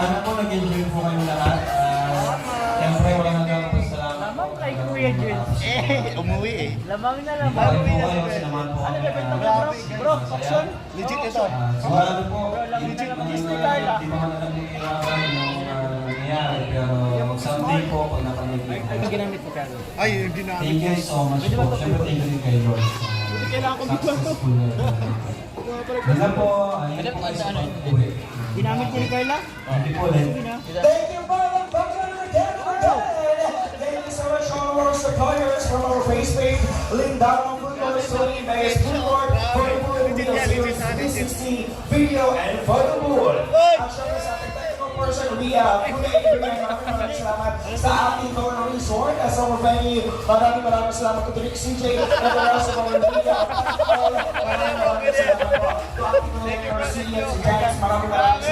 Sana po nag-enjoy po kayo lahat. Siyempre, walang hanggang pasalamat. Lamang kay Kuya Jules. Umuwi eh. Lamang na Hindi lamang. po kayo, sinamahan po Ano kami. level mo bro? Bro, auction? Legit ito. Sigurado po, Lamang na lamang hindi ni Carla. mo man alam yung irapan yung nangyayari. Pero someday po, pag napanood niyo. Ano ginamit mo Carla? Ay, yung ginamit. Thank you so much po. Siyempre, thank you din kay Lord. Kailangan ko dito. Successful na ito. Wala po, ayun po sa pag-uwi. Ginamit niya ni Carla? Hindi po ulit. Thank you, Brother Buckner, again for that. Thank you so much, all our suppliers from our face page, Lindano Football Story, Vegas Boulevard, for the full video series 360 video and photo board. At syempre sa ating technical person, we maraming salamat sa ating Corner Resort as our venue. Maraming salamat to Rick CJ and the rest of our media. Maraming salamat po. To ating Corner CJ, si Janice, maraming salamat.